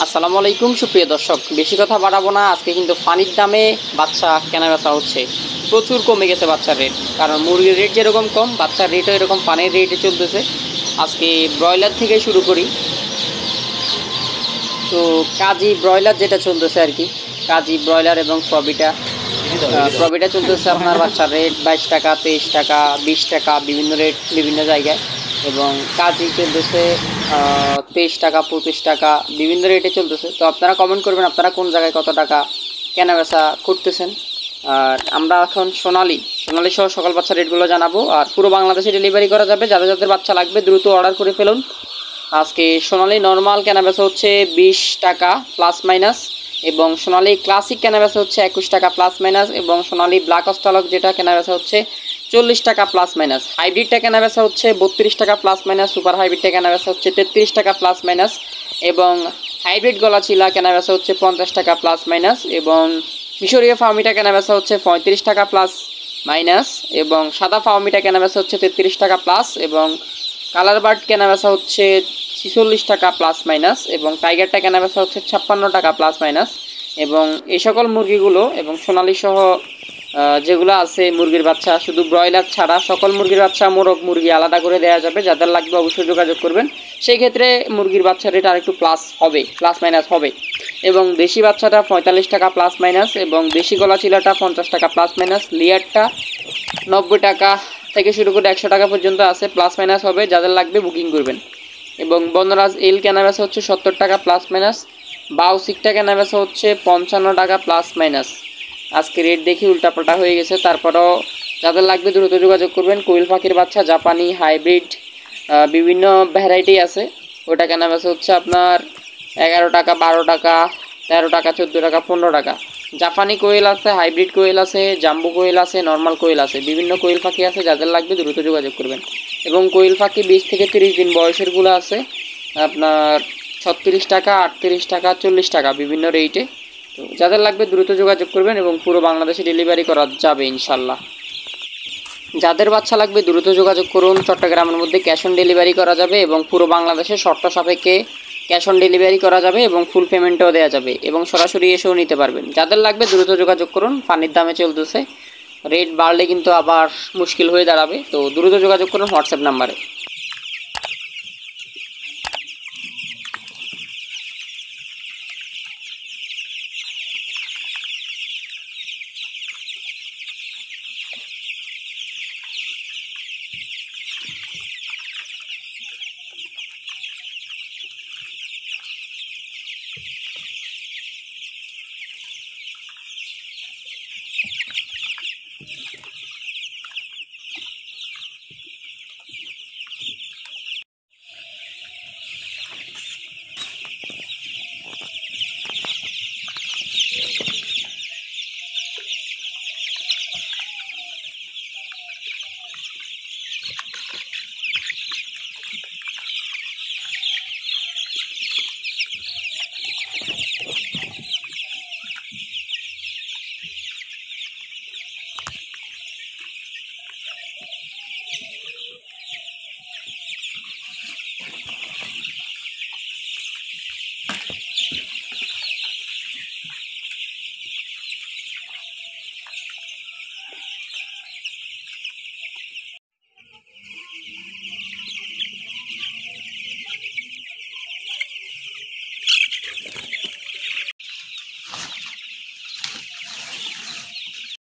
আসসালামু আলাইকুম সুপ্রিয় দর্শক, বেশি কথা বাড়াবো না। আজকে কিন্তু পানির দামে বাচ্চা কেনাবেচা হচ্ছে, প্রচুর কমে গেছে বাচ্চার রেট। কারণ মুরগির রেট যেরকম কম, বাচ্চার রেটও এরকম পানির রেটে চলতেছে। আজকে ব্রয়লার থেকে শুরু করি। তো কাজী ব্রয়লার যেটা চলতেছে আর কি, কাজী ব্রয়লার এবং প্রবিটা চলতেছে আপনার বাচ্চার রেট 22 টাকা, 23 টাকা, 20 টাকা, বিভিন্ন রেট বিভিন্ন জায়গায়। এবং কাজই চলতেছে 23 টাকা, 25 টাকা, বিভিন্ন রেটে চলতেছে। তো আপনারা কমেন্ট করবেন আপনারা কোন জায়গায় কত টাকা কেনা বেচা করতেছেন। আর আমরা এখন সোনালি সহ সকল বাচ্চা রেটগুলো জানাবো। আর পুরো বাংলাদেশে ডেলিভারি করা যাবে, যাদের যাদের বাচ্চা লাগবে দ্রুত অর্ডার করে ফেলুন। আজকে সোনালি নর্মাল কেনাবেচা হচ্ছে 20 টাকা প্লাস মাইনাস, এবং সোনালি ক্লাসিক কেনাবেচা হচ্ছে 21 টাকা প্লাস মাইনাস, এবং সোনালি ব্ল্যাক অস্টালক যেটা কেনাবেচা হচ্ছে 40 টাকা প্লাস মাইনাস। হাইব্রিডটা কেনাবেচা হচ্ছে 32 টাকা প্লাস মাইনাস, সুপার হাইব্রিডটা কেনাবেচা হচ্ছে 33 টাকা প্লাস মাইনাস, এবং হাইব্রিড গলা চিলা কেনাবেচা হচ্ছে 50 টাকা প্লাস মাইনাস, এবং মিশরীয় ফার্মিটা কেনাবেচা হচ্ছে 35 টাকা প্লাস মাইনাস, এবং সাদা ফার্মিটা কেনাবেচা হচ্ছে 33 টাকা প্লাস, এবং কালার বার্ড কেনাবেচা হচ্ছে 46 টাকা প্লাস মাইনাস, এবং টাইগারটা কেনাবেচা হচ্ছে 56 টাকা প্লাস মাইনাস। এবং এই সকল মুরগিগুলো এবং সোনালি সহ যেগুলো আছে মুরগির বাচ্চা, শুধু ব্রয়লার ছাড়া সকল মুরগির বাচ্চা, মোরগ মুরগি আলাদা করে দেওয়া যাবে। যাদের লাগবে অবশ্যই যোগাযোগ করবেন। সেই ক্ষেত্রে মুরগির বাচ্চার রেট আরেকটু প্লাস মাইনাস হবে। এবং দেশি বাচ্চাটা 45 টাকা প্লাস মাইনাস, এবং দেশি গলা চিলাটা 50 টাকা প্লাস মাইনাস, লিয়ারটা 90 টাকা থেকে শুরু করে 100 টাকা পর্যন্ত আছে, প্লাস মাইনাস হবে। যাদের লাগবে বুকিং করবেন। এবং বনরাজ এল কেনাবেচা হচ্ছে 70 টাকা প্লাস মাইনাস, বাউসিকটা কেনাবেচা হচ্ছে 55 টাকা প্লাস মাইনাস। আজকে রেট দেখি উল্টাপাল্টা হয়ে গেছে, তারপরেও যাদের লাগবে দ্রুত যোগাযোগ করবেন। কোয়েল পাখির বাচ্চা জাপানি হাইব্রিড বিভিন্ন ভ্যারাইটি আছে, ওটা কেনাবেচা হচ্ছে আপনার 11 টাকা, 12 টাকা, 13 টাকা, 14 টাকা, 15 টাকা। জাপানি কোয়েল আছে, হাইব্রিড কোয়েল আছে, জাম্বু কোয়েল আছে, নর্মাল কোয়েল আছে, বিভিন্ন কোয়েল পাখি আছে। যাদের লাগবে দ্রুত যোগাযোগ করবেন। এবং কোয়েল পাখি 20 থেকে 30 দিন বয়সেরগুলো আছে আপনার 36 টাকা, 38 টাকা, 40 টাকা, বিভিন্ন রেটে। তো যাদের লাগবে দ্রুত যোগাযোগ করবেন, এবং পুরো বাংলাদেশে ডেলিভারি করা যাবে ইনশাল্লাহ। যাদের বাচ্চা লাগবে দ্রুত যোগাযোগ করুন। চট্টগ্রামের মধ্যে ক্যাশ অন ডেলিভারি করা যাবে, এবং পুরো বাংলাদেশে শর্ত সাপেক্ষে ক্যাশ অন ডেলিভারি করা যাবে, এবং ফুল পেমেন্টও দেওয়া যাবে, এবং সরাসরি এসেও নিতে পারবেন। যাদের লাগবে দ্রুত যোগাযোগ করুন। পানির দামে চলতেছে, রেট বাড়লে কিন্তু আবার মুশকিল হয়ে দাঁড়াবে। তো দ্রুত যোগাযোগ করুন হোয়াটসঅ্যাপ নাম্বারে।